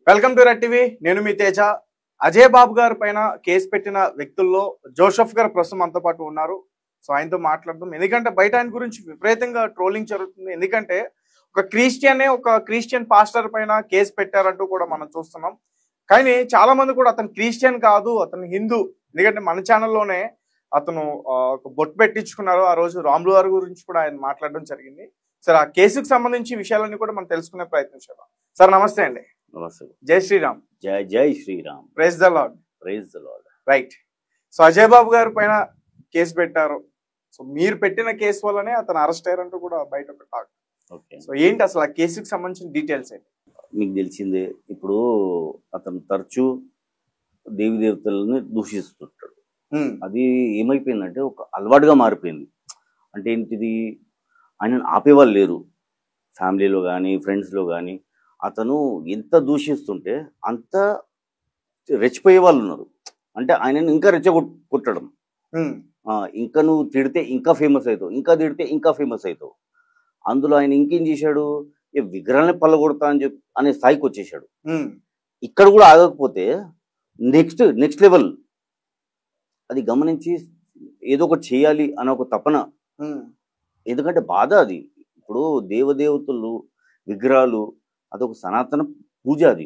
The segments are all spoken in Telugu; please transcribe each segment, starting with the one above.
Welcome to red TV. నేను మీ తేజ. అజయ్ బాబు గారి పైన కేసు పెట్టిన వ్యక్తుల్లో జోసెఫ్ గారు ప్రస్తుతం మనతో పాటు ఉన్నారు. సో ఆయనతో మాట్లాడదాం. ఎందుకంటే బయట ఆయన గురించి విపరీతంగా ట్రోలింగ్ జరుగుతుంది. ఎందుకంటే ఒక క్రిస్టియన్ పాస్టర్ పైన కేసు పెట్టారంటూ కూడా మనం చూస్తున్నాం. కానీ చాలా మంది కూడా అతను క్రిస్టియన్ కాదు, అతను హిందూ. ఎందుకంటే మన ఛానల్లోనే అతను ఒక బొట్టు పెట్టించుకున్నారు. ఆ రోజు రాములు గారి గురించి కూడా ఆయన మాట్లాడడం జరిగింది. సార్, ఆ కేసుకు సంబంధించి విషయాలన్నీ కూడా మనం తెలుసుకునే ప్రయత్నం చేద్దాం. సార్ నమస్తే అండి. నమస్తే. జై శ్రీరామ్. జై Sriram. Praise the lord. Praise the lord. Right. So Ajay Babu గారి పైన కేసు పెట్టారు. సో మీరు పెట్టిన కేసు వల్లనే అతను అరెస్ట్ అయ్యారంటూ కూడా బయట ఒక టాక్. ఓకే. సో ఏంటి అసలు ఆ కేసుకి సంబంధించిన డీటెయిల్స్ ఏంటి? మీకు తెలిసిందే, ఇప్పుడు అతను తరచూ దేవి దేవతలను దూషిస్తుంటాడు. అది ఏమైపోయిందంటే ఒక అలవాటుగా మారిపోయింది. అంటే ఏంటిది, ఆయనను ఆపేవాళ్ళు లేరు. ఫ్యామిలీలో కానీ ఫ్రెండ్స్లో కానీ అతను ఎంత దూషిస్తుంటే అంత రెచ్చిపోయే వాళ్ళు ఉన్నారు. అంటే ఆయనను ఇంకా రెచ్చగొట్టడం, ఇంకా నువ్వు తిడితే ఇంకా ఫేమస్ అవుతావు, ఇంకా తిడితే ఇంకా ఫేమస్ అవుతావు. అందులో ఆయన ఇంకేం చేశాడు, విగ్రహాన్ని పల్లగొడతా అని అనే స్థాయికి వచ్చేసాడు. ఇక్కడ కూడా ఆగకపోతే నెక్స్ట్ లెవెల్ అది గమనించి ఏదో ఒకటి చేయాలి అన్న ఒక తపన. ఎందుకంటే బాధ అది. ఇప్పుడు దేవదేవతలు విగ్రహాలు అదొక సనాతన పూజ, అది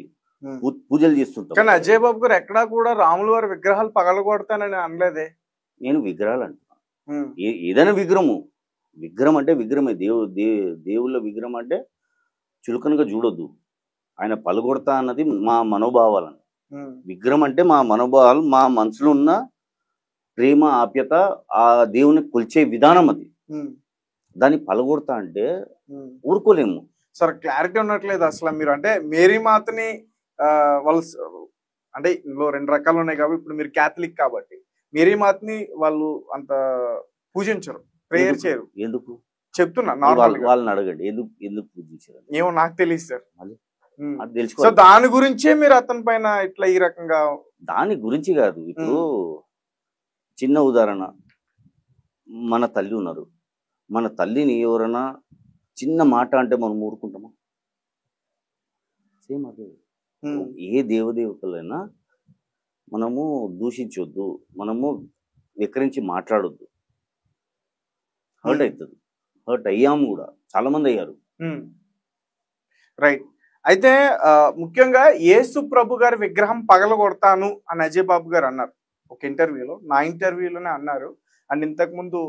పూజలు చేస్తుంటాం. కానీ అజయ్ బాబు గారు ఎక్కడా కూడా రాములు వారి విగ్రహాలు పగలగొడతానని అనలేదే. నేను విగ్రహాలు అంటున్నా. ఏదైనా విగ్రహం అంటే విగ్రహమే. దేవుళ్ళ విగ్రహం అంటే చులకనగా చూడొద్దు. ఆయన పలగొడతా అన్నది మా మనోభావాలను. విగ్రహం అంటే మా మనోభావాలు, మా మనసులో ఉన్న ప్రేమ ఆప్యత, ఆ దేవుని కొలిచే విధానం అది. దాన్ని పలగొడతా అంటే ఊరుకోలేము. సార్, క్లారిటీ ఉండట్లేదు అసలు. మీరు అంటే మేరీ మాతని వాళ్ళు అంటే ఇందులో 2 రకాలు ఉన్నాయి కాబట్టి, ఇప్పుడు మీరు క్యాథలిక్ కాబట్టి మేరీ మాతని వాళ్ళు అంత పూజించరు, ప్రేయర్ చేయరు. ఎందుకు చెప్తున్నా, వాళ్ళని అడగండి ఎందుకు పూజించారు. ఏమో నాకు తెలియదు సార్. అది తెలుసుకో. సో దాని గురించే మీరు అతని పైన ఇట్లా ఈ రకంగా. దాని గురించి కాదు. ఇప్పుడు చిన్న ఉదాహరణ, మన తల్లి ఉన్నారు. మన తల్లిని ఎవరైనా చిన్న మాట అంటే మనం ఊరుకుంటామా? సేమ్ అదే. ఏ దేవదేవతలైనా మనము దూషించొద్దు, మనము వికరించి మాట్లాడొద్దు. హర్ట్ అవుతుంది. హర్ట్ అయ్యాము కూడా, చాలా మంది అయ్యారు. రైట్. అయితే ముఖ్యంగా యేసు ప్రభు గారి విగ్రహం పగలగొడతాను అని అజయ్ బాబు గారు అన్నారు ఒక ఇంటర్వ్యూలో. నా ఇంటర్వ్యూలోనే అన్నారు. అండ్ ఇంతకుముందు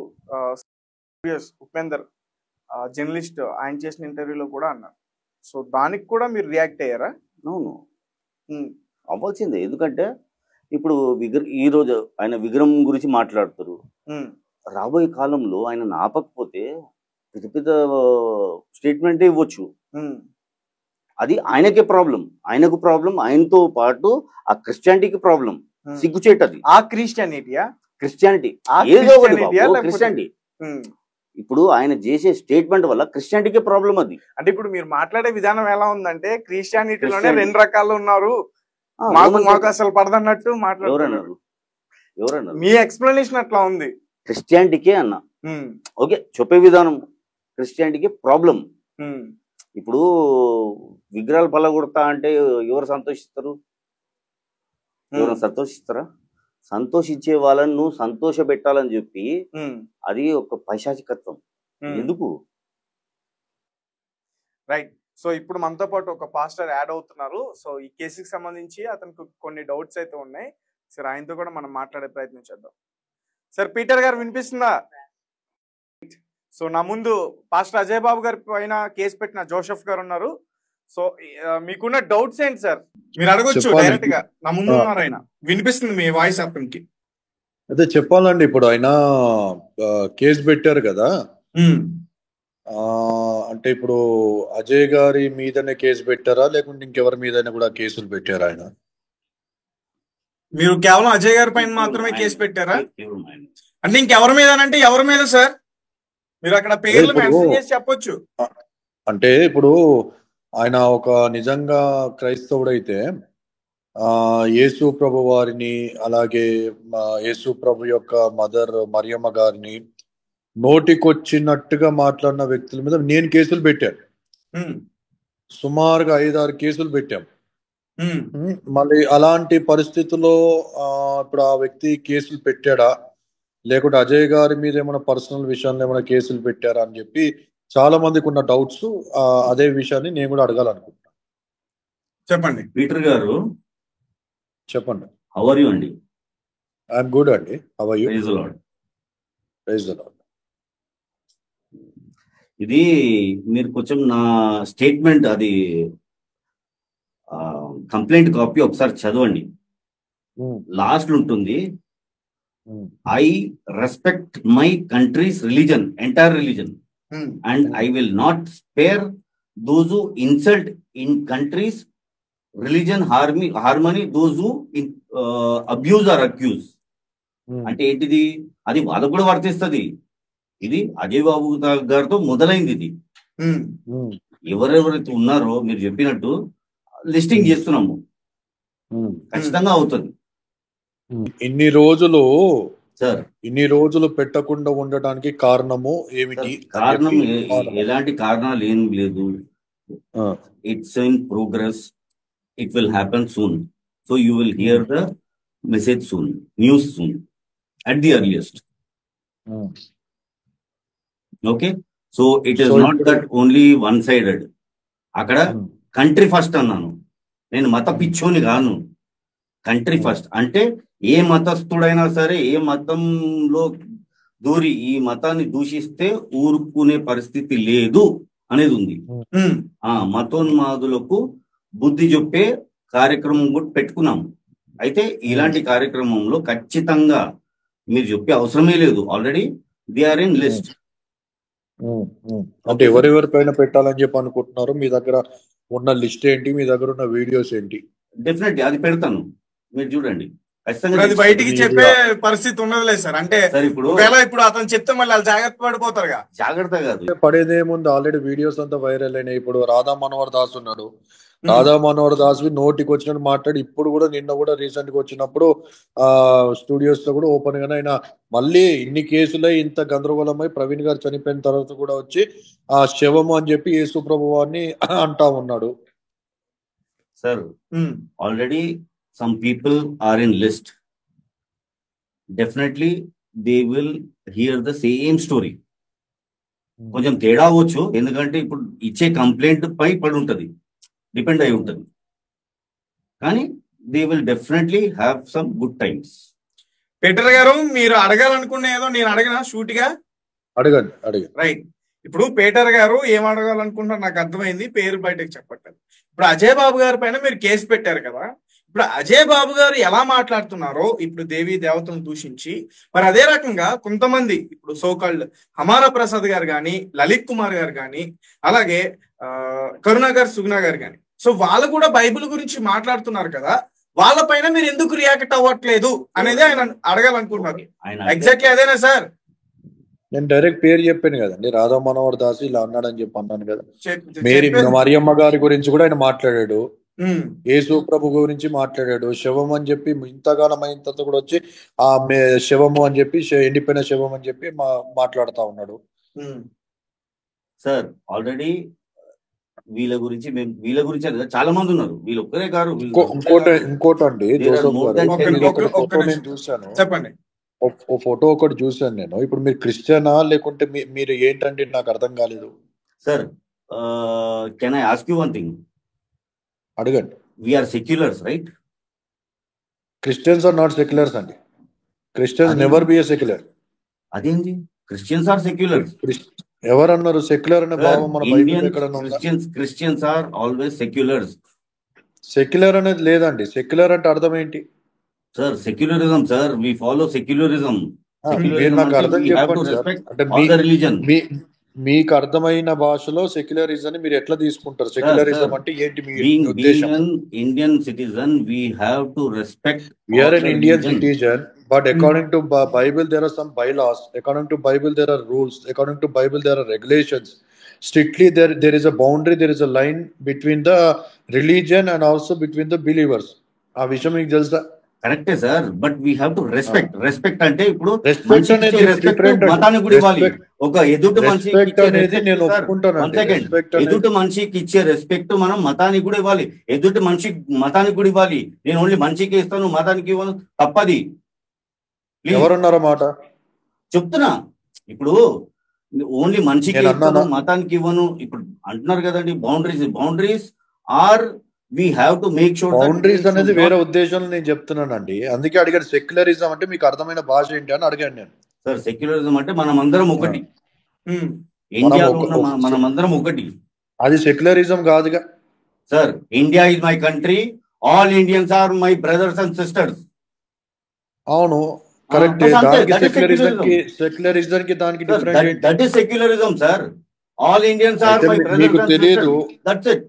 ఉపేందర్ జర్నలిస్ట్ ఆయన చేసిన ఇంటర్వ్యూలో కూడా అన్నారు. సో దానికి కూడా మీరు రియాక్ట్ అయ్యారా? అవును, అవ్వాల్సిందే. ఎందుకంటే ఇప్పుడు ఈరోజు ఆయన విగ్రహం గురించి మాట్లాడుతారు. రాబోయే కాలంలో ఆయన ఆపకపోతే పెద్ద పెద్ద స్టేట్మెంటే ఇవ్వచ్చు. అది ఆయనకే ప్రాబ్లం, ఆయనతో పాటు ఆ క్రిస్టియానిటీకి ప్రాబ్లం. సిగ్గుచేటది. ఆ క్రిస్టియానిటీయా? క్రిస్టియానిటీ ఏదో క్రిస్టియానిటీ. ఇప్పుడు ఆయన చేసే స్టేట్మెంట్ వల్ల క్రిస్టియానిటీకే ప్రాబ్లం అది. అంటే ఇప్పుడు మీరు మాట్లాడే విధానం ఎలా ఉందంటే క్రిస్టియానిటీలోనే 2 రకాలు ఉన్నారు, మాకు అసలు పడదన్నట్టు మాట్లాడుతున్నారు. ఎవరన్నారు? మీ ఎక్స్ప్లెనేషన్ అట్లా ఉంది. క్రిస్టియానిటీకే అన్న. ఓకే, చెప్పే విధానం క్రిస్టియానిటీకే ప్రాబ్లం. ఇప్పుడు విగ్రహాలు పల్లగొడతా అంటే ఎవరు సంతోషిస్తారు? ఎవరు సంతోషిస్తారా? సంతోషించే వాళ్ళని నువ్వు సంతోష పెట్టాలని చెప్పి అది ఒక పైశాచికత్వం. ఎందుకు? రైట్. సో ఇప్పుడు మనతో పాటు ఒక పాస్టర్ యాడ్ అవుతున్నారు. సో ఈ కేసుకి సంబంధించి అతనికి కొన్ని డౌట్స్ అయితే ఉన్నాయి. సార్, ఆయనతో కూడా మనం మాట్లాడే ప్రయత్నం చేద్దాం. సార్, పీటర్ గారు వినిపిస్తుందా? సో నా ముందు పాస్టర్ అజయ్ బాబు గారి పైన కేసు పెట్టిన జోసెఫ్ గారు ఉన్నారు. సో మీకున్న డౌట్స్ ఏంటి సార్? మీరు అడగొచ్చు డైరెక్ట్ గా. నా ముందు ఉన్నారు ఆయన. వినిపిస్తుంది మీ వాయిస్ అతనికి. అదే చెప్పాలండి. ఇప్పుడు ఆయన కేసు పెట్టారు కదా, అంటే ఇప్పుడు అజయ్ గారి మీదనే కేసు పెట్టారా లేకుంటే ఇంకెవరి మీదైనా కూడా కేసులు పెట్టారా ఆయన? మీరు కేవలం అజయ్ గారి పైన మాత్రమే కేసు పెట్టారా? అంటే ఇంకెవరి మీద అంటే ఎవరి మీద సార్? మీరు అక్కడ పేర్లు మెన్షన్ చేసి చెప్పొచ్చు. అంటే ఇప్పుడు ఆయన ఒక నిజంగా క్రైస్తవుడైతే యేసు ప్రభు వారిని, అలాగే యేసు ప్రభు యొక్క మదర్ మరియమ్మ గారిని నోటికొచ్చినట్టుగా మాట్లాడిన వ్యక్తుల మీద నేను కేసులు పెట్టాను. సుమారుగా 5-6 కేసులు పెట్టాం. మళ్ళీ అలాంటి పరిస్థితుల్లో ఇప్పుడు ఆ వ్యక్తి కేసులు పెట్టాడా, లేకుంటే అజయ్ గారి మీద ఏమైనా పర్సనల్ విషయాల్లో ఏమైనా కేసులు పెట్టారా అని చెప్పి చాలా మందికి ఉన్న డౌట్స్. అదే విషయాన్ని నేను కూడా అడగాలనుకుంటున్నాను. చెప్పండి. పీటర్ గారు, చెప్పండి. హౌ ఆర్ యు అండి? ఐఎమ్ గుడ్ అండి. How are you? Praise the Lord. Praise the Lord. ఇది మీరు కొంచెం నా స్టేట్మెంట్, అది కంప్లైంట్ కాపీ ఒకసారి చదవండి. లాస్ట్ ఉంటుంది, I respect my country's religion, entire religion, and I will not spare those who insult in country's religion harmony, those who abuse or accuse. అంటే ఏంటిది? అది వాళ్ళకు కూడా వర్తిస్తుంది. ఇది అజయ్ బాబు గారితో మొదలైంది. ఇది ఎవరెవరైతే ఉన్నారో మీరు చెప్పినట్టు లిస్టింగ్ చేస్తున్నాము, ఖచ్చితంగా అవుతుంది. ఇన్ని రోజులు పెట్టకుండా ఉండటానికి కారణము ఏమిటి? కారణం ఎలాంటి కారణాలు ఏం లేదు. It's in progress, it will happen soon. So you will here the message soon, news soon, at the earliest. Okay, so it is not that only one sided. అక్కడ కంట్రీ ఫస్ట్ అన్నాను నేను, మత పిచ్చోని కాను. కంట్రీ ఫస్ట్ అంటే ఏ మతస్థుడైనా సరే, ఏ మతంలో దూరి ఈ మతాన్ని దూషిస్తే ఊరుకునే పరిస్థితి లేదు అనేది ఉంది. ఆ మతోన్మాదులకు బుద్ధి చెప్పే కార్యక్రమం కూడా పెట్టుకున్నాము. అయితే ఇలాంటి కార్యక్రమంలో ఖచ్చితంగా మీరు చెప్పే అవసరమే లేదు. Already they are in list. అంటే ఎవరెవరి పైన పెట్టాలని చెప్పి అనుకుంటున్నారు? మీ దగ్గర ఉన్న లిస్ట్ ఏంటి? మీ దగ్గర ఉన్న వీడియోస్ ఏంటి? డెఫినెట్లీ అది పెడతాను, మీరు చూడండి. అది బయటికి చెప్పే పరిస్థితి ఉన్నదిలేదు సార్. అంటే ఇప్పుడు అతను చెప్తే మళ్ళీ వాళ్ళు జాగ్రత్త పడిపోతారుగా. జాగ్రత్త కాదు, పడేదేముంది, ఆల్రెడీ వీడియోస్ అంతా వైరల్ అయినాయి. ఇప్పుడు రాధా మనోహర్ దాస్ ఉన్నాడు. రాధా మనోహర్ దాస్ నోటికి వచ్చినట్టు మాట్లాడి, ఇప్పుడు కూడా నిన్న కూడా రీసెంట్ గా వచ్చినప్పుడు స్టూడియోస్ లో కూడా ఓపెన్ గానే ఆయన మళ్ళీ ఇన్ని కేసులై ఇంత గందరగోళమై ప్రవీణ్ గారు చనిపోయిన తర్వాత కూడా వచ్చి ఆ శవము అని చెప్పి యేసు ప్రభువాన్ని అంటా ఉన్నాడు. Sir already some people are in list. Definitely they will hear the same story. కొంచెం తేడా అవ్వచ్చు, ఎందుకంటే ఇప్పుడు ఇచ్చే కంప్లైంట్ పై పడి ఉంటుంది, డిపెండ్ అయి ఉంటుంది. కానీ they will definitely have some good times. Peter గారు, మీరు అడగాలనుకున్న ఏదో నేను అడగనా షూటిగా? అడగండి. రైట్. ఇప్పుడు పీటర్ గారు ఏం అడగాలనుకుంటున్నారు నాకు అర్థమైంది, పేరు బయటకు చెప్పట్లేదు. ఇప్పుడు అజయ్ బాబు గారి పైన మీరు కేసు పెట్టారు కదా, ఇప్పుడు అజయ్ బాబు గారు ఎలా మాట్లాడుతున్నారో ఇప్పుడు దేవీ దేవతలను దూషించి, మరి అదే రకంగా కొంతమంది ఇప్పుడు సోకాల్డ్ హమారా ప్రసాద్ గారు కానీ, లలిత్ కుమార్ గారు కానీ, అలాగే కరుణాకర్ సుగుణ గారు కానీ, సో వాళ్ళు కూడా బైబిల్ గురించి మాట్లాడుతున్నారు కదా, వాళ్ళపైన మీరు ఎందుకు రియాక్ట్ అవ్వట్లేదు అనేది ఆయన అడగాలనుకుంటున్నారు. ఎగ్జాక్ట్లీ అదేనా సార్? నేను డైరెక్ట్ పేరు చెప్పాను కదండి, రాధా మనోహర్ దాస్ ఇలా అన్నాడని చెప్పి అన్నాను కదా. మరియమ్మ గారి గురించి కూడా ఆయన మాట్లాడాడు, యేసు ప్రభు గురించి మాట్లాడాడు, శవం అని చెప్పి ఇంతగానం అయిన తర్వాత కూడా వచ్చి ఆ శవము అని చెప్పి ఎండిపోయిన శవం అని చెప్పి మాట్లాడుతా ఉన్నాడు. సార్ ఆల్రెడీ వీళ్ళ గురించి చాలా మంది ఉన్నారు, వీళ్ళు ఒక్కరే గారు. ఇంకోటి అండి, నేను చూసాను, చెప్పండి. ఓ ఫోటో ఒకటి చూసాను నేను. ఇప్పుడు మీరు క్రిస్టియనా లేకుంటే మీరు ఏంటంటే నాకు అర్థం కాలేదు. Sir can I ask you one thing? అడగండి. We are seculars, right? Christians are not seculars అండి. Christians never be a secular. అదేంటి? Christians are seculars. ఎవరు అన్నారు సెక్యులర్ అనే భావం మన బైబిల్ ఎక్కడ ఉందా? Christians are always seculars. Secular అనేది లేదండి. సెక్యులర్ అంటే అర్థం ఏంటి sir? Secularism sir, we follow secularism. నాకు అర్థం చెప్పండి సార్. అంటే మీకు అర్థమైన భాషలో సెక్యులరిజం మీరు ఎట్లా తీసుకుంటారు? సెక్యులరిజం అంటే ఏంటి మీ ఉద్దేశం? Indian citizen, we have to respect. We are an Indian citizen, but according to Bible there are some bylaws. According to Bible there are rules. According to Bible there are regulations. Strictly there is a boundary, there is a line between the religion and also between the believers. ఆ విషయం మీకు తెలుసా? కరెక్టే sir, but we have to respect అంటే ఇప్పుడు రెస్పెక్ట్ మనిషికి అనేది ఇచ్చే రెస్పెక్ట్ డిఫరెంట్ అండి. మతానికి కూడా ఇవ్వాలి. రెస్పెక్ట్ ఒక ఎదుటి మనిషికి రెస్పెక్ట్ ఇచ్చే అనేది రెస్పెక్ట్ నేను సార్, వన్ ఒప్పుకుంటానండి. సెకండ్, రెస్పెక్ట్ అనేది ఎదుటి మనిషికి ఇచ్చే రెస్పెక్ట్ మనం మతానికి కూడా ఇవ్వాలి, ఎదుటి మనిషి మతానికి కూడా ఇవ్వాలి. నేను ఓన్లీ మనిషికి ఇస్తాను, మతానికి ఇవ్వను, తప్పది. ప్లీజ్ ఎవరన్నారో మాట చెప్తున్నా. ఇప్పుడు ఓన్లీ మనిషికి నేను ఇస్తాను, అన్నానా? మతానికి ఇవ్వను ఇప్పుడు అంటున్నారు కదండి. Boundaries are we have to make sure boundaries అనేది వేరే ఉద్దేశంలో నేను చెప్తున్నానండి. అందుకే అడిగాను సెక్యులరిజం అంటే మీకు అర్థమైన భాష ఏంటి అని అడిగాను నేను. సార్ సెక్యులరిజం అంటే మనం అందరం ఒకటి, ఉమ్. ఇండియాలో ఉన్న మనం అందరం ఒకటి. అది సెక్యులరిజం కాదుగా sir. India is my country, all Indians are my brothers and sisters. అవును కరెక్ట్. బస్ అంతే, దానికి that is సెక్యులరిజం కి దానికి డిఫరెంట్ ఏంటి? That is secularism sir. All Indians are అయితే మై మీకు బ్రదర్స్ అండ్ తెలియదు, సిస్టర్స్, దట్స్ ఇట్.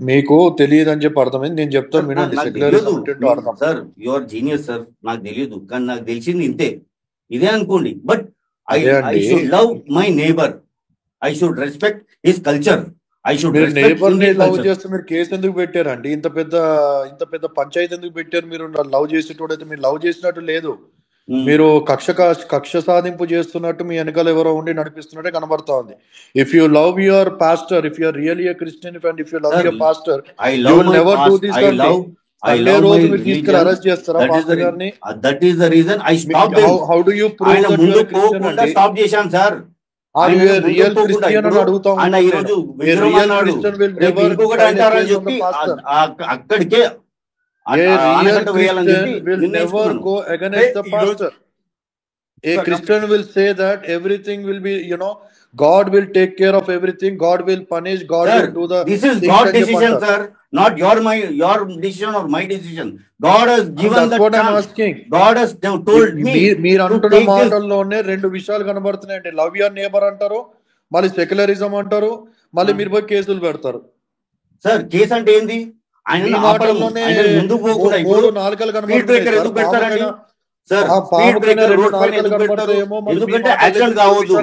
మీకు తెలియదు అని చెప్పి అర్థమైంది. నేను చెప్తాను వినండి. సెక్యులరిజం అంటే ఏంటో అర్థం. Sir you are genius sir, నాకు తెలియదు కానీ నాకు తెలిసింది ఇంతే, ఇదే అనుకోండి. But I should love my neighbour, I should respect his culture, I should మీరు నేబర్ ని లవ్ రెస్పెక్ట్. చేస్తే మీరు కేసు ఎందుకు పెట్టారండి? ఇంత పెద్ద పంచాయతీ ఎందుకు పెట్టారు? మీరు లవ్ చేసేటోడైతే మీరు లవ్ చేసినట్టు లేదు. మీరు కక్ష సాధింపు చేస్తున్నట్టు మీ వెనకాల ఎవరో ఉండి నడిపిస్తున్నట్టే కనబడతా ఉంది. If you love your pastor, if you're really Christian and if you love your pastor, you will never do this. Sunday రోజు మీరు తీసుకెళ్ళి అరెస్ట్ చేస్తారా పాస్టర్ గారిని? That is the reason I stop. How do you prove that you are Christian అండి? స్టాప్ చేశాను sir. Are you a real Christian అని అడుగుతాం. రియల్ క్రిస్టియన్ విల్ నెవర్ అక్కడికే A real Christian will never go against the pastor. A Christian will say that everything will be, God will take care of everything. God will punish. God will do the. This is God's decision, sir. Not your decision or my decision. God has given that's that what chance. I'm asking. God has told me. మీరు అంటున్న మాటల్లోనే రెండు విషయాలు కనబడుతున్నాయండి. లవ్ యువర్ నేబర్ అంటారు, మళ్ళీ సెక్యులరిజం అంటారు, మళ్ళీ మీరు పోయి కేసులు పెడతారు. సార్ కేసు అంటే ఏంది? ఆయన మాటల్లోనే మూడు నాలుకలు కనబడుతున్నాయి. ఎందుకంటే యాక్షన్ కావద్దు.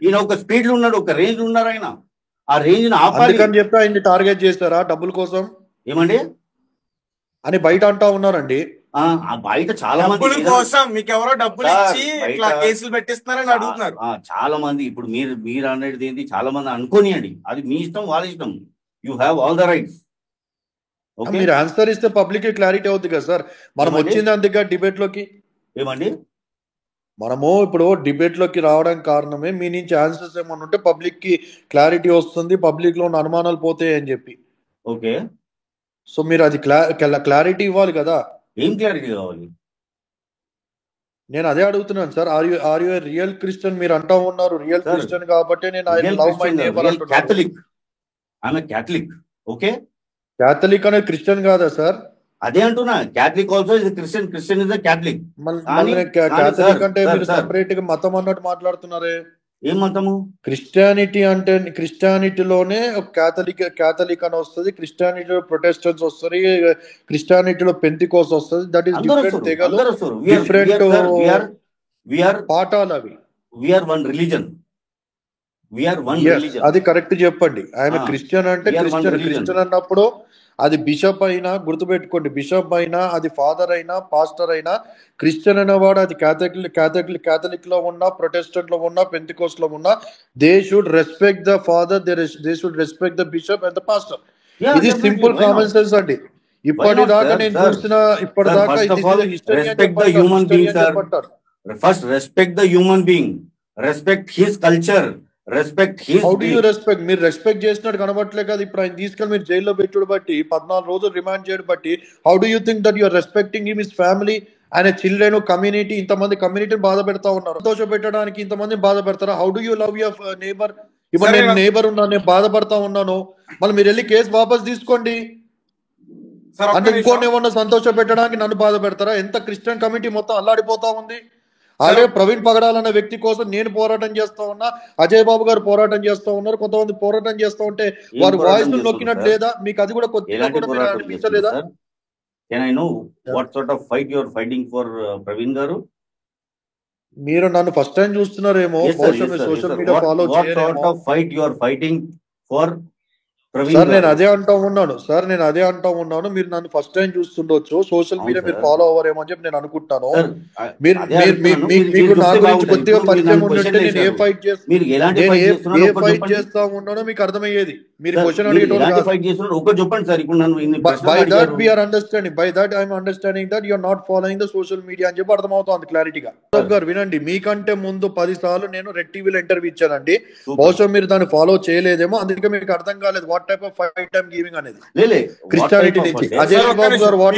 ఈయన ఒక స్పీడ్ లో ఉన్నాడు, ఒక రేంజ్ ఉన్నారు. ఆయన ఆ రేంజ్ ఆపాలి అని చెప్పి ఆయన్ని టార్గెట్ చేస్తారా డబ్బుల కోసం ఏమండి అని బయట అంటా ఉన్నారండి. బయట చాలా మంది కోసం మీకు ఎవరో డబ్బులు ఇచ్చి ఇట్లా కేసులు పెట్టిస్తున్నారని అడుగుతున్నారు చాలా మంది. ఇప్పుడు మీరు అనేది ఏంటి, చాలా మంది అనుకోనియండి, అది మీ ఇష్టం, వాళ్ళ ఇష్టం. You have all the rights. మీరు ఆన్సర్ ఇస్తే పబ్లిక్ క్లారిటీ అవుతుంది కదా సార్. మనం వచ్చింది అందుకే డిబేట్ లోకి. ఏమండి మనము ఇప్పుడు డిబేట్ లోకి రావడానికి కారణమే మీ నుంచి ఆన్సర్స్ ఏమన్నా ఉంటే పబ్లిక్ కి క్లారిటీ వస్తుంది, పబ్లిక్ లో ఉన్న అనుమానాలు పోతాయి అని చెప్పి. ఓకే, సో మీరు అది క్లారిటీ ఇవ్వాలి కదా. ఏం క్లారిటీ కావాలి? నేను అదే అడుగుతున్నాను sir. Are you real Christian? మీరు అంటా ఉన్నారు రియల్ క్రిస్టియన్ కాబట్టి నేను ఐ లవ్ మై నేబర్ అంటున్నాను. Catholic, I'm a Catholic. Okay, Catholic అనేది క్రిస్టియన్ కాదా సార్? అదే అంటున్నా, Catholic also is Christian, Christian is Catholic. Catholic అంటే మీరు సెపరేట్ గా మతం అన్నట్టు మాట్లాడుతున్నారే. ఏం మతము? క్రిస్టియానిటీ అంటే క్రిస్టియానిటీలోనే క్యాథలిక్ అని వస్తుంది, క్రిస్టియానిటీలో ప్రొటెస్టెంట్స్ వస్తుంది, క్రిస్టియానిటీలో పెంతికోస్ వస్తుంది. దట్ ఈస్ డిఫరెంట్ తెగలు, డిఫరెంట్ పాఠాలు అవి. We're one religion. అది కరెక్ట్ చెప్పండి. ఆయన క్రిస్టియన్ అంటే క్రిస్టియన్ అన్నప్పుడు అది బిషప్ అయినా గుర్తుపెట్టుకోండి, బిషప్ అయినా, అది ఫాదర్ అయినా, పాస్టర్ అయినా, క్రిస్టియన్ అనేవాడు అది క్యాథలిక్ లో ఉన్నా, ప్రొటెస్టెంట్ లో ఉన్నా, పెంతికోస్ లో ఉన్నా, they should respect the father, they should respect the bishop and the pastor. ఇది సింపుల్ కామన్ సెన్స్ అండి. ఇప్పటిదాకా నేను చూసిన ఇప్పటిదాకా respect the human being sir. First respect the human being, respect his culture, respect his. How do you respect? మీరు రెస్పెక్ట్ చేసినట్టు కనబడట్లే కదా. ఇప్పుడు ఆయన తీసుకెళ్ళి మీరు జైల్లో పెట్టుడు బట్టి 14 రోజులు రిమాండ్ చేయడం బట్టి how do you think that you are respecting him, his family, ఆయన చిల్డ్రన్, కమ్యూనిటీ, ఇంతమంది కమ్యూనిటీని బాధ పెడతా ఉన్నారు. సంతోష పెట్టడానికి ఇంతమంది బాధ పెడతారా? How do you love your neighbour? ఇప్పుడు నేను నేబర్ ఉన్నాను, నేను బాధపడతా ఉన్నాను, మళ్ళీ మీరు వెళ్ళి కేసు వాపస్ తీసుకోండి అంటే ఇంకోటి ఏమన్నా సంతోష పెట్టడానికి నన్ను బాధ పెడతారా? ఎంత క్రిస్టియన్ కమిటీ మొత్తం అల్లాడిపోతా ఉంది. అలాగే ప్రవీణ్ పగడాల్ అనే వ్యక్తి కోసం నేను పోరాటం చేస్తా ఉన్నా, అజయ్ బాబు గారు పోరాటం చేస్తా ఉన్నారు, కొంతమంది పోరాటం చేస్తా ఉంటే వారు వాయిస్ నొక్కినట్టు లేదా? మీకు అది కూడా కొద్దిగా కూడా అనిపించలేదా? మీరు నన్ను ఫస్ట్ టైం చూస్తున్నారేమో, సోషల్ మీడియా ఫాలో చేయరేమో. సార్ నేను అదే అంటా ఉన్నాను మీరు నన్ను ఫస్ట్ టైం చూస్తుండొచ్చు, సోషల్ మీడియా మీరు ఫాలో అవ్వర్ ఏమో అని చెప్పి నేను అనుకుంటాను. మీకు నా గురించి కొద్దిగా పరిచయం ఉంటే నేను ఏ ఫైట్ చేస్తా ఉన్నానో మీకు అర్థమయ్యేది. మీరు question by that we're understanding that you're not following the social media అని చెప్పి అర్థమవుతుంది క్లారిటీగా. గారు వినండి, మీకంటే ముందు 10 సార్లు నేను రెడ్ టీవీలో ఇంటర్వ్యూ ఇచ్చానండి. బహుశా మీరు దాన్ని ఫాలో చేయలేదేమో, అందుకే మీకు అర్థం కాలేదు what type of fight I'm giving అనేది. క్రిస్టియానిటీ నుంచి అజయ్ బాబు గారు what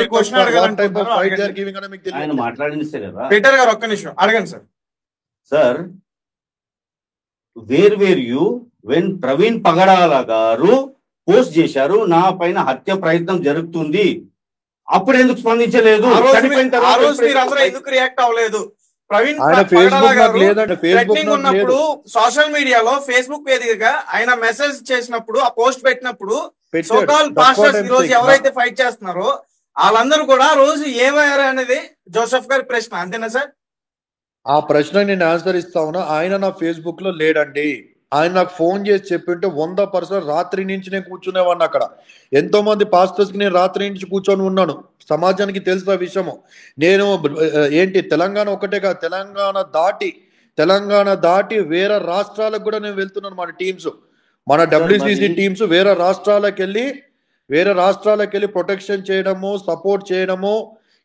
type of fight they are giving అనేది మీకు తెలియదు. మాట్లాడిస్తే కదా పీటర్ గారు ఒక్క నిమిషం అడగండి sir. Sir where you when Praveen Pagadala garu post చేశారు నా పైన హత్య ప్రయత్నం జరుగుతుంది, అప్పుడు ఎందుకు స్పందించలేదు? ఎందుకు రియాక్ట్ అవ్వలేదు? ప్రవీణ్ ఉన్నప్పుడు సోషల్ మీడియాలో ఫేస్బుక్ వేదికగా ఆయన మెసేజ్ చేసినప్పుడు ఆ పోస్ట్ పెట్టినప్పుడు సోకాల్ పాస్టర్స్ ఈ రోజు ఎవరైతే ఫైట్ చేస్తున్నారో వాళ్ళందరూ కూడా రోజు ఏమయ్యారు అనేది జోసెఫ్ గారి ప్రశ్న, అంతేనా సార్? ఆ ప్రశ్న నేను ఆన్సర్ ఇస్తా ఉన్నా. ఆయన నా ఫేస్బుక్ లో లేడండి. ఆయన నాకు ఫోన్ చేసి చెప్పింటే 100% రాత్రి నుంచి నేను కూర్చునేవాడిని అక్కడ. ఎంతో మంది పాస్టర్స్ కి నేను రాత్రి నుంచి కూర్చొని ఉన్నాను. సమాజానికి తెలిసిన విషయము. నేను ఏంటి తెలంగాణ ఒకటే కాదు, తెలంగాణ దాటి వేరే రాష్ట్రాలకు కూడా నేను వెళ్తున్నాను. మన WCC టీమ్స్ వేరే రాష్ట్రాలకు వెళ్ళి ప్రొటెక్షన్ చేయడము, సపోర్ట్ చేయడము,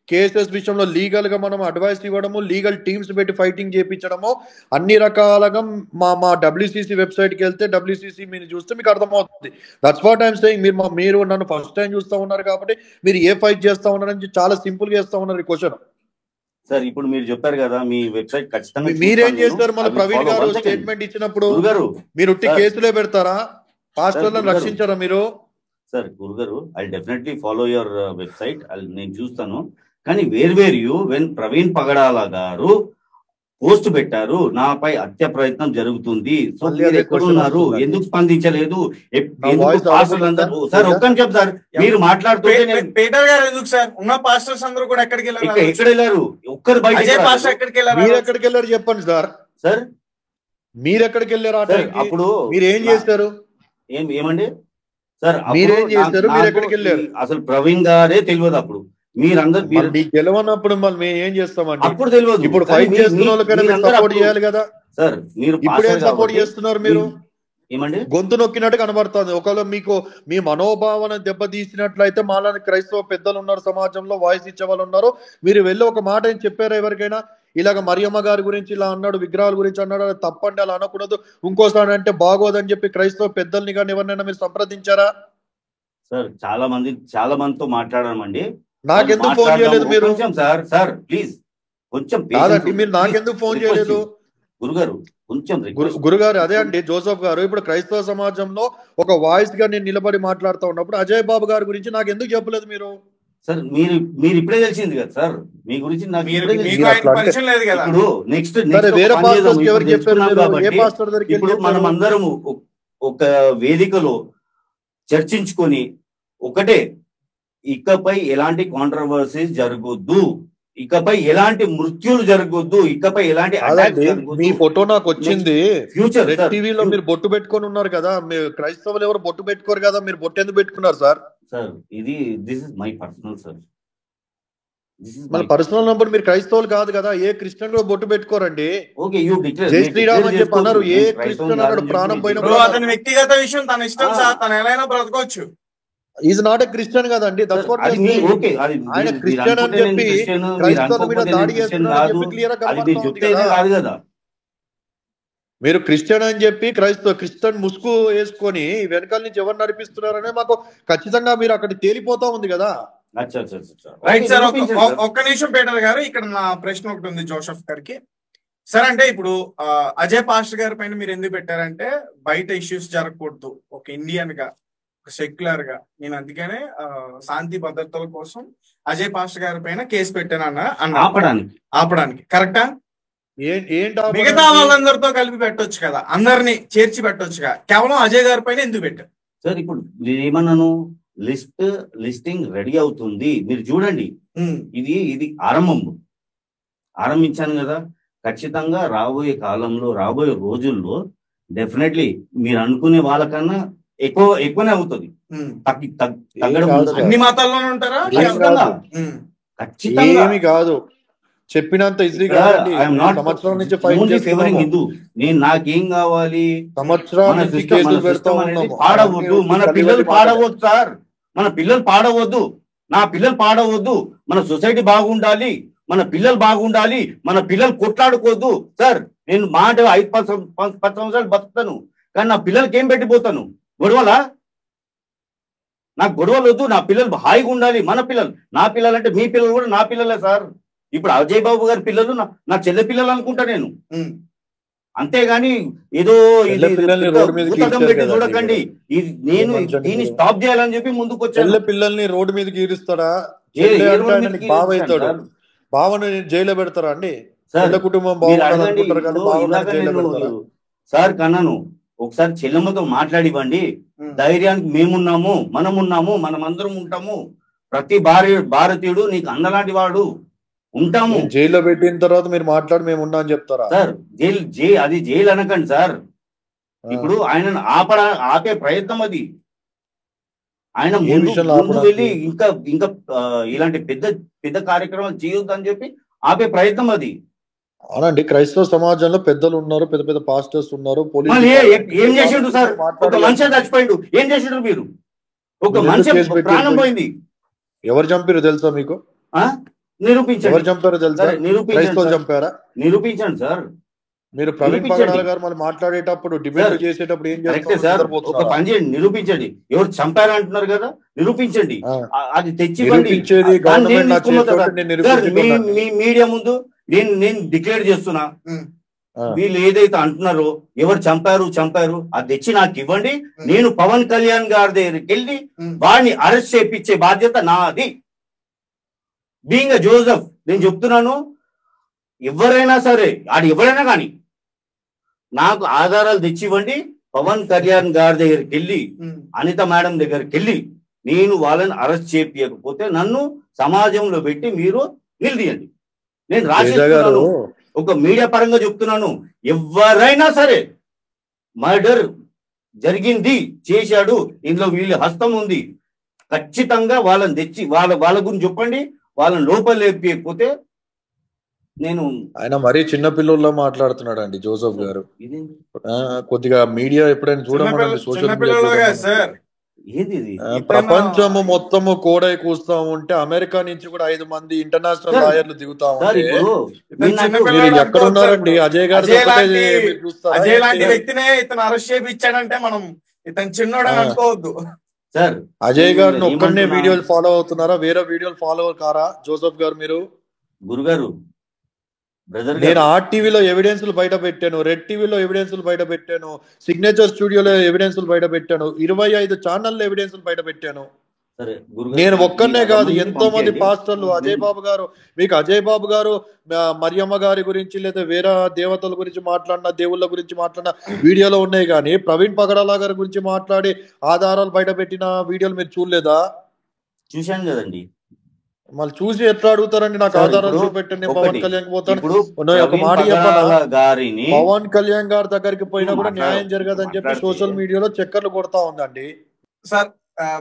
కేసెస్ విషయంలో లీగల్ గా మనం అడ్వైస్ ఇవ్వడము, లీగల్ టీమ్స్ పెట్టి ఫైటింగ్ చేయించడము, అన్ని రకాలుగా మా WCC వెబ్సైట్ కి వెళ్తే WCC మీరు చూస్తే మీకు అర్థమవుతుంది. That's what I'm saying. మీరు నన్ను ఫస్ట్ టైం చూస్తూ ఉన్నారు కాబట్టి మీరు ఏ ఫైట్ చేస్తా ఉన్నారని చాలా సింపుల్ గా చేస్తా ఉన్నారు ఈ క్వశ్చన్. సార్ ఇప్పుడు మీరు చెప్పారు కదా మీ వెబ్సైట్ ఖచ్చితంగా మీరేం చేస్తారు? మన ప్రవీణ్ గారు స్టేట్మెంట్ ఇచ్చినప్పుడు మీరు ఉట్టి కేసులే పెడతారా? పాస్టర్లను రక్షించారా మీరు? సార్ గురుగారు I definitely follow your website, నేను చూస్తాను. కానీ wear you when Praveen Pagadala garu post పెట్టారు నాపై హత్య ప్రయత్నం జరుగుతుంది, సో మీరు ఎక్కడున్నారు, ఎందుకు స్పందించలేదు? సార్ ఒక్క నిమిషం సార్, మీరు మాట్లాడుతుంటే పీటర్ గారు ఎందుకు సార్ ఉన్న పాస్టర్స్ అందరూ కూడా ఎక్కడికి వెళ్ళారు? ఒక్కరు బయట ఎక్కడికి వెళ్ళారు చెప్పండి సార్. సార్ మీరు ఎక్కడికి వెళ్ళారు? అప్పుడు మీరు ఏం చేస్తారు? ఏమండి సార్ మీరేం చేస్తారు? మీరు ఎక్కడికి వెళ్ళారు? అసలు ప్రవీణ్ గారే తెలియదు. అప్పుడు మీరందరూ గెలవనప్పుడు మళ్ళీ మేము ఏం చేస్తామండి? అప్పుడు తెలియదు. ఇప్పుడు ఫైట్ చేస్తున్న వాళ్ళకైనా సపోర్ట్ చేయాలి కదా సార్. మీరు ఇప్పుడు ఏం సపోర్ట్ చేస్తున్నారు? మీరు ఏమండి గొంతు నొక్కినట్టు కనబడుతుంది. ఒకవేళ మీకు మీ మనోభావన దెబ్బతీసినట్లయితే మాలాంటి క్రైస్తవ పెద్దలు ఉన్నారు, సమాజంలో వాయిస్ ఇచ్చే వాళ్ళు ఉన్నారు. మీరు వెళ్ళి ఒక మాట ఏం చెప్పారా ఎవరికైనా? ఇలాగ మరియమ్మ గారి గురించి ఇలా అన్నాడు, విగ్రహాల గురించి అన్నాడు, అది తప్పండి, అలా అనకూడదు, ఇంకోసారి అంటే బాగోదని చెప్పి క్రైస్తవ పెద్దల్ని కానీ ఎవరినైనా మీరు సంప్రదించారా? సార్ చాలా మందితో మాట్లాడామండి. నాకెందుకు ఫోన్ చేయలేదు మీరు? సార్ సార్ ప్లీజ్ కొంచెం కాదండి, మీరు నాకెందుకు ఫోన్ చేయలేదు? గురుగారు అదే అండి జోసెఫ్ గారు, ఇప్పుడు క్రైస్తవ సమాజంలో ఒక వాయిస్ గా నేను నిలబడి మాట్లాడుతూ ఉన్నప్పుడు అజయ్ బాబు గారి గురించి నాకు ఎందుకు చెప్పలేదు మీరు? సార్ మీరు ఇప్పుడే తెలిసింది కదా సార్ మీ గురించి నాకు. ఇప్పుడు నెక్స్ట్ వేరే పాస్టర్స్ ఎవరికి చెప్పారు? ఏ పాస్టర్ దగ్గరికి? ఇప్పుడు మనం అందరం ఒక వేదికలో చర్చించుకొని ఒకటే, ఇకపై ఎలాంటి కాంట్రవర్సీస్ జరగొద్దు, ఇకపై ఎలాంటి మృత్యులు జరగొద్దు, ఇకపై ఎలాంటి మీ ఫోటో నాకు వచ్చింది ఫ్యూచర్ టీవీలో. మీరు బొట్టు పెట్టుకొని ఉన్నారు కదా, క్రైస్తవులు ఎవరు బొట్టు పెట్టుకోరు కదా, మీరు బొట్టు ఎందుకు పెట్టుకున్నారు sir? Sir this is my personal sir. మన పర్సనల్ నంబర్. మీరు క్రైస్తవులు కాదు కదా, ఏ క్రిస్టియన్ కూడా బొట్టు పెట్టుకోరండి. ఓకే యూ డిక్లేర్ జై శ్రీరామ్ అని చెప్పి అన్నారు. ఏ క్రిస్టియన్ అన్నాడు ప్రాణం పోయినప్పుడు? అతని వ్యక్తిగత విషయం, తన ఇష్టం సార్, తను ఎలా బ్రతకొచ్చు. ఈజ్ నాట్ ఎ క్రిస్టియన్ కదండి. ఆయన క్రిస్టియన్ అని చెప్పి క్రైస్తవుల మీద దాడి చేస్తున్నారని చెప్పి క్లియర్ గా కనబడుతుంది కదా. మీరు క్రిస్టియన్ అని చెప్పి క్రిస్టియన్ ముసుగు వేసుకొని వెనకాల నుంచి ఎవరు నడిపిస్తున్నారనే మాకు ఖచ్చితంగా మీరు అక్కడ తేలిపోతా ఉంది కదా. రైట్ సార్, ఒక్క నిమిషం పీటర్ గారు, ఇక్కడ నా ప్రశ్న ఒకటి ఉంది జోసెఫ్ గారికి. సార్ అంటే ఇప్పుడు అజయ్ పాస్టర్ గారి పైన మీరు ఎందుకు పెట్టారంటే బయట ఇష్యూస్ జరగకూడదు, ఒక ఇండియన్ గా, సెక్యులర్ గా, నేను అందుకనే శాంతి భద్రతల కోసం అజయ్ పాస్టర్ గారి పైన కేసు పెట్టాను ఆపడానికి. కరెక్టా? మిగతా వాళ్ళందరితో కలిపి పెట్టొచ్చు కదా, అందరినీ చేర్చి పెట్టొచ్చుగా, కేవలం అజయ్ గారి పైన ఎందుకు పెట్టారు సార్? ఇప్పుడు ఏమన్నాను, లిస్టింగ్ రెడీ అవుతుంది, మీరు చూడండి. ఇది ఆరంభించాను కదా. ఖచ్చితంగా రాబోయే కాలంలో, రాబోయే రోజుల్లో డెఫినెట్లీ మీరు అనుకునే వాళ్ళకన్నా ఎక్కువనే అవుతుంది. అన్ని మతాల్లోనే ఉంటారా? ఖచ్చితంగా ఏమి కాదు, చెప్పినంత ఈజీ కాదండి. సంవత్సరం నుంచి ఫైట్ చేస్తున్నాము. హిందూ నేను నాకేం కావాలి, సంవత్సరాల నుంచి కేసులు పెడతా ఉన్నాము. పాడవద్దు, మన పిల్లలు పాడవద్దు సార్, మన పిల్లలు పాడవద్దు, నా పిల్లలు పాడవద్దు, మన సొసైటీ బాగుండాలి, మన పిల్లలు బాగుండాలి, మన పిల్లలు కొట్లాడుకోవద్దు సార్. నేను మాట 5-10 సంవత్సరాలు బతుకుతాను, కానీ నా పిల్లలకి ఏం పెట్టిపోతాను? గొడవలా? నాకు గొడవలు వద్దు, నా పిల్లలు హాయిగా ఉండాలి. మన పిల్లలు, నా పిల్లలు అంటే మీ పిల్లలు కూడా నా పిల్లలే సార్. ఇప్పుడు అజయ్ బాబు గారి పిల్లలు నా చెల్లె పిల్లలు అనుకుంటా నేను, అంతేగాని ఏదో చూడకండి. నేను దీన్ని స్టాప్ చేయాలని చెప్పి ముందుకు వచ్చాను. పిల్లల్ని రోడ్డు మీదకి ఈరుస్తాడా? బావ అవుతాడు, బావను జైల్లో పెడతారా అండి? కుటుంబం సార్ కన్నాను, ఒకసారి చెల్లెమ్మతో మాట్లాడివ్వండి. ధైర్యానికి మేమున్నాము, మనమున్నాము, మనమందరం ఉంటాము. ప్రతి భారతీయుడు నీకు అన్నలాంటి వాడు, ఉంటాము. జైల్లో పెట్టిన తర్వాత మీరు మాట్లాడి మేము ఉన్నా అని చెప్తారా సార్? అది జైలు అనకండి సార్. ఇప్పుడు ఆయన ఆపే ప్రయత్నం అది. ఆయన ముందు వెళ్ళి ఇంకా ఇలాంటి పెద్ద కార్యక్రమాలు చేయొద్దు అని చెప్పి ఆపే ప్రయత్నం అది. అవునండి, క్రైస్తవ సమాజంలో పెద్దలు ఉన్నారు, పెద్ద పెద్ద పాస్టర్స్ ఉన్నారు. ఏం చేసిండు సార్? ఒక మనిషి చచ్చిపోయిండు, ఏం చేసిండ్రు మీరు? ఒక మనిషి ప్రాణం పోయింది. ఎవరు చంపారు తెలుసా మీకు? నిరూపించండి. ఎవరు చంపారో తెలుసా? క్రైస్తవులు చంపారా? నిరూపించండి సార్. మీరు ప్రవీణ్ పగడాల గారు మళ్ళీ మాట్లాడేటప్పుడు, డిబేట్ చేసేటప్పుడు ఏం చేస్తారు? ఒక పని చేయండి, నిరూపించండి. ఎవరు చంపారు అంటున్నారు కదా, నిరూపించండి. అది తెచ్చి మీ మీడియా ముందు నేను డిక్లేర్ చేస్తున్నా, వీళ్ళు ఏదైతే అంటున్నారో ఎవరు చంపారు అది తెచ్చి నాకు ఇవ్వండి. నేను పవన్ కళ్యాణ్ గారి దగ్గరికి వెళ్ళి వాడిని అరెస్ట్ చేయించే బాధ్యత నాది. బీయింగ్ ఎ జోసెఫ్ నేను చెప్తున్నాను, ఎవరైనా సరే, ఎవరైనా కానీ నాకు ఆధారాలు తెచ్చివ్వండి. పవన్ కళ్యాణ్ గారి దగ్గరికి వెళ్ళి, అనిత మేడం దగ్గరికి వెళ్ళి నేను వాళ్ళని అరెస్ట్ చేయకపోతే నన్ను సమాజంలో పెట్టి మీరు నిలదీయండి. నేను రాసేస్తున్నాను, ఒక మీడియా పరంగా చెప్తున్నాను. ఎవరైనా సరే మర్డర్ జరిగింది, చేశాడు, ఇందులో వీళ్ళ హస్తం ఉంది, ఖచ్చితంగా వాళ్ళని తెచ్చి వాళ్ళ గురించి చెప్పండి. వాళ్ళని లోపల లేకపోతే నేను ఆయన మరీ చిన్న పిల్లల్లో మాట్లాడుతున్నాడు అండి జోసెఫ్ గారు. కొద్దిగా మీడియా ఎప్పుడైనా చూడమనండి. సోషల్ మీడియా ప్రపంచము మొత్తము కోడై కూస్తా ఉంటే అమెరికా నుంచి కూడా 5 మంది ఇంటర్నేషనల్ లాయర్లు దిగుతా ఉంటే మీరు ఎక్కడ ఉన్నారండి? అజయ్ గారు అజయ్ లాంటి వ్యక్తినే ఇతను అరెస్ట్ చేయించాడంటే మనం ఇతను చిన్నోడని అనుకోవద్దు సార్. అజయ్ గారిని ఒక్కడనే వీడియోలు ఫాలో అవుతున్నారా? వేరే వీడియోలు ఫాలో కారా జోసెఫ్ గారు? మీరు గురుగారు, నేను ఆర్టీవీలో ఎవిడెన్స్లు బయట పెట్టాను, రెడ్ టీవీలో ఎవిడెన్స్లు బయట పెట్టాను, సిగ్నేచర్ స్టూడియోలో ఎవిడెన్స్లు బయట పెట్టాను, 25 ఛానల్లో ఎవిడెన్స్లు బయట పెట్టాను. నేను ఒక్కనే కాదు, ఎంతో మంది పాస్టర్లు. అజయ్ బాబు గారు, మీకు అజయ్ బాబు గారు మరియమ్మ గారి గురించి లేదా వేరే దేవతల గురించి మాట్లాడిన, దేవుళ్ళ గురించి మాట్లాడిన వీడియోలో ఉన్నాయి, కానీ ప్రవీణ్ పగడాల గారి గురించి మాట్లాడి ఆధారాలు బయట పెట్టిన వీడియోలు మీరు చూడలేదా? చూశాను కదండి. మళ్ళీ చూసి ఎట్లా అడుగుతారండి? నాకు ఆధారాలు చూపెట్టండి. పవన్ కళ్యాణ్ పోతాను, ఒక మాట పవన్ కళ్యాణ్ గారి దగ్గరికి పోయినా కూడా న్యాయం జరగదని చెప్పి సోషల్ మీడియాలో చక్కర్లు కొడతా ఉందండి. సార్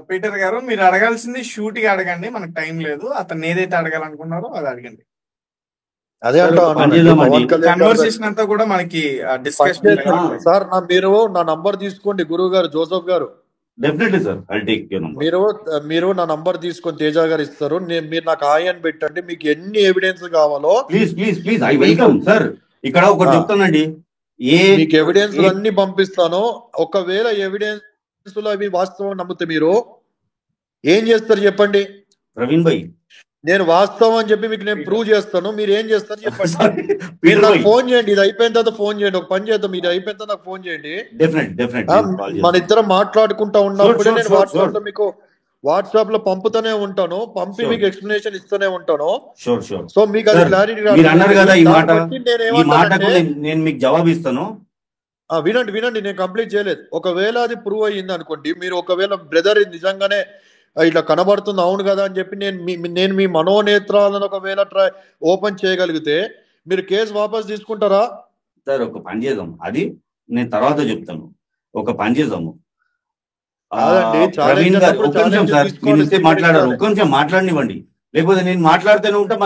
పీటర్ గారు, మీరు అడగాల్సింది షూటింగ్ అడగండి, మనకు టైం లేదు. అతను ఏదైతే అడగాలనుకున్నారో అది అడగండి. అదే కన్వర్సేషన్ అంతా కూడా మనకి డిస్కషన్. సార్ మీరు నా నంబర్ తీసుకోండి, గురువు గారు జోసెఫ్ గారు. డెఫినెట్లీ సార్, మీరు నా నంబర్ తీసుకొని తేజ గారు ఇస్తారు. మీరు నాకు హాయ్ అని పెట్టండి. మీకు ఎన్ని ఎవిడెన్స్ కావాలో ప్లీజ్ ఐ వెల్కమ్ సార్. ఇక్కడ ఒకటి చెప్తానండి, మీకు ఎవిడెన్స్ అన్ని పంపిస్తాను. ఒకవేళ ఎవిడెన్స్ అవి వాస్తవం నమ్మితే మీరు ఏం చేస్తారు చెప్పండి? ప్రవీణ్ భాయ్, నేను వాస్తవం అని చెప్పి మీకు నేను ప్రూవ్ చేస్తాను. మీరు ఏం చేస్తారు చెప్పండి? మీరు నాకు ఫోన్ చేయండి, ఇది అయిపోయిన తర్వాత ఫోన్ చేయండి. ఒక పని చేద్దాం, ఇది అయిపోయిన తర్వాత నాకు ఫోన్ చేయండి. మన ఇద్దరం మాట్లాడుకుంటా ఉన్నప్పుడు నేను వాట్సాప్ లో మీకు లో పంపుతూనే ఉంటాను, పంపి మీకు ఎక్స్ప్లెనేషన్ ఇస్తూనే ఉంటాను. సో మీకు అది క్లారిటీ నేను మీకు జవాబు ఇస్తాను. వినండి, నేను కంప్లీట్ చేయలేదు. ఒకవేళ అది ప్రూవ్ అయ్యింది అనుకోండి, మీరు ఒకవేళ బ్రదర్ నిజంగానే ఇట్లా కనబడుతుంది అవును కదా అని చెప్పి నేను మీ మనోనేత్రాలను ఒకవేళ ఓపెన్ చేయగలిగితే మీరు కేసు వాపస్ తీసుకుంటారా? సార్ ఒక పని చేద్దాం, అది నేను తర్వాత చెప్తాను. ఒక పని చేద్దాము, కాదండి, challenge ప్రవీణ్ గారు అన్నప్పుడు ఒక్క నిమిషం challenge సార్, తీసుకోవాలి, మీరు speech మాట్లాడారు, ఇవ్వాలి. ఒక్క నిమిషం మాట్లాడనివ్వండి, లేకపోతే నేను మాట్లాడుతూనే ఉంటా మళ్ళీ